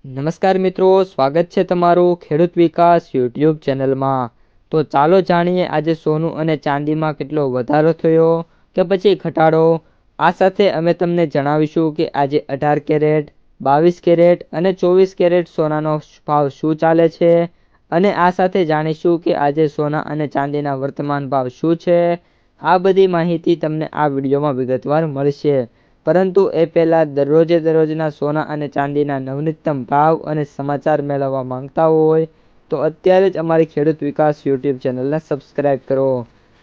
નમસ્કાર મિત્રો, સ્વાગત છે તમારું ખેડૂત વિકાસ યુટ્યુબ ચેનલમાં। તો ચાલો જાણીએ આજે સોનું અને ચાંદીમાં કેટલો વધારો થયો કે પછી ઘટાડો। આ સાથે અમે તમને જણાવીશું કે આજે 18 કેરેટ, 22 કેરેટ અને 24 કેરેટ સોનાનો ભાવ શું ચાલે છે અને આ સાથે જાણીશું કે આજે સોના અને ચાંદીના વર્તમાન ભાવ શું છે। આ બધી માહિતી તમને આ વિડીયોમાં વિગતવાર મળશે, પરંતુ એ પહેલાં દરરોજના સોના અને ચાંદીના નવનીતમ ભાવ અને સમાચાર મેળવવા માંગતા હોય તો અત્યારે જ અમારી ખેડૂત વિકાસ યુટ્યુબ ચેનલને સબસ્ક્રાઈબ કરો।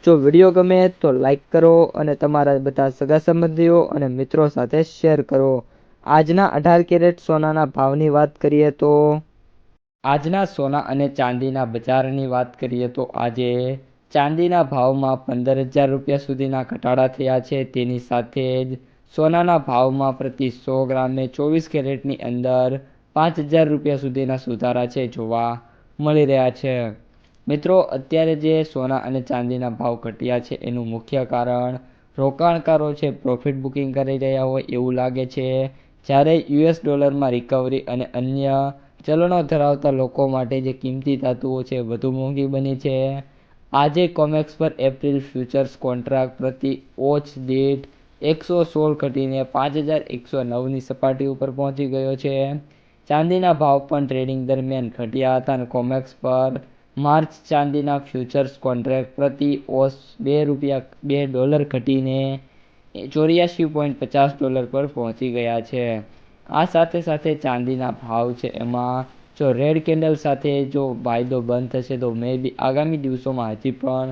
જો વિડીયો ગમે તો લાઈક કરો અને તમારા બધા સગા સંબંધીઓ અને મિત્રો સાથે શેર કરો। આજના 18 કેરેટ સોનાના ભાવની વાત કરીએ તો આજના સોના અને ચાંદીના બજારની વાત કરીએ તો આજે ચાંદીના ભાવમાં 15,000 રૂપિયા સુધીના ઘટાડા થયા છે। તેની સાથે જ સોનાના ભાવમાં પ્રતિ 100 ગ્રામે 24 કેરેટની અંદર 5,000 રૂપિયા સુધીના સુધારા છે જોવા મળી રહ્યા છે। મિત્રો, અત્યારે જે સોના અને ચાંદીના ભાવ ઘટ્યા છે એનું મુખ્ય કારણ રોકાણકારો છે પ્રોફિટ બુકિંગ કરી રહ્યા હોય એવું લાગે છે, જ્યારે યુએસ ડોલરમાં રિકવરી અને અન્ય ચલણો ધરાવતા લોકો માટે જે કિંમતી ધાતુઓ છે વધુ મોંઘી બની છે। આજે કોમેક્સ પર એપ્રિલ ફ્યુચર્સ કોન્ટ્રાક્ટ પ્રતિ ઓચ દીઠ 116 ઘટીને 5,109ની સપાટી ઉપર પહોંચી ગયો છે। ચાંદીના ભાવ પણ ટ્રેડિંગ દરમિયાન ઘટ્યા હતા અને કોમેક્સ પર માર્ચ ચાંદીના ફ્યુચર્સ કોન્ટ્રાક્ટ પ્રતિ ઓચ $2 ઘટીને $84.50 પર પહોંચી ગયા છે। આ સાથે સાથે ચાંદીના ભાવ છે એમાં જો રેડ કેન્ડલ સાથે જો વાયદો બંધ થશે તો મે બી આગામી દિવસોમાં હજી પણ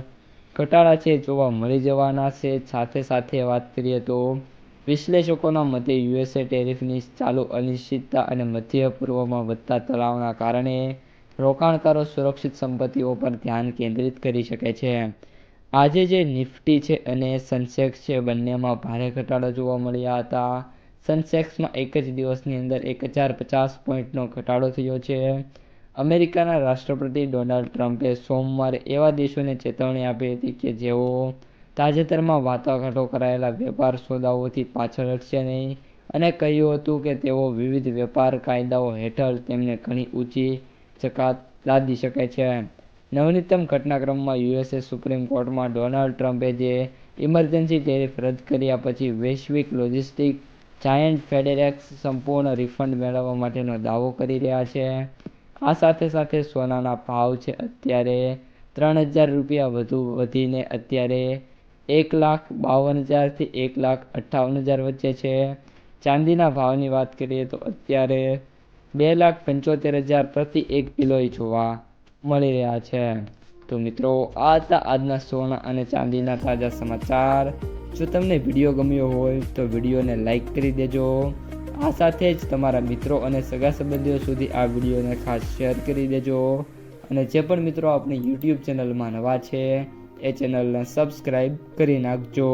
ઘટાડા છે જોવા મળી જવાના છે। સાથે સાથે વાત કરીએ તો વિશ્લેષકોના મતે યુએસએ ટેરિફની ચાલુ અનિશ્ચિતતા અને મધ્ય પૂર્વમાં વધતા તણાવના કારણે રોકાણકારો સુરક્ષિત સંપત્તિઓ પર ધ્યાન કેન્દ્રિત કરી શકે છે। આજે જે નિફ્ટી છે અને સેન્સેક્સ છે બંનેમાં ભારે ઘટાડા જોવા મળ્યા હતા। સેન્સેક્સમાં એક જ દિવસની અંદર 1,050 પોઈન્ટનો ઘટાડો થયો છે। અમેરિકાના રાષ્ટ્રપતિ ડોનાલ્ડ ટ્રમ્પે સોમવારે એવા દેશોને ચેતવણી આપી હતી કે જેઓ તાજેતરમાં વાટાઘાટો કરાયેલા વેપાર સોદાઓથી પાછળ હટશે નહીં અને કહ્યું હતું કે તેઓ વિવિધ વેપાર કાયદાઓ હેઠળ તેમને ઘણી ઊંચી જકાત લાદી શકે છે। નવનીતમ ઘટનાક્રમમાં યુએસ સુપ્રીમ કોર્ટમાં ડોનાલ્ડ ટ્રમ્પે જે ઇમરજન્સી ટેરિફ રદ કર્યા પછી વૈશ્વિક લોજિસ્ટિક જાયન્ટ ફેડેક્સ સંપૂર્ણ રિફંડ મેળવવા માટેનો દાવો કરી રહ્યા છે। આ સાથે સાથે સોનાના ભાવ છે અત્યારે 3,000 રૂપિયા વધુ વધીને અત્યારે 1,52,000 થી 1,58,000 વચ્ચે છે। ચાંદીના ભાવની વાત કરીએ તો અત્યારે 2,75,000 પ્રતિ 1 કિલોએ જોવા મળી રહ્યા છે। તો મિત્રો, આ હતા આજના સોના અને ચાંદીના તાજા સમાચાર। જો તમને વિડીયો ગમ્યો હોય તો વિડીયોને લાઈક કરી દેજો। આ સાથે જ તમારા મિત્રો અને સગા સંબંધીઓ સુધી આ વિડીયોને ખાસ શેર કરી દેજો અને જે પણ મિત્રો આપણી યુટ્યુબ ચેનલમાં નવા છે એ ચેનલને સબસ્ક્રાઈબ કરી નાખજો।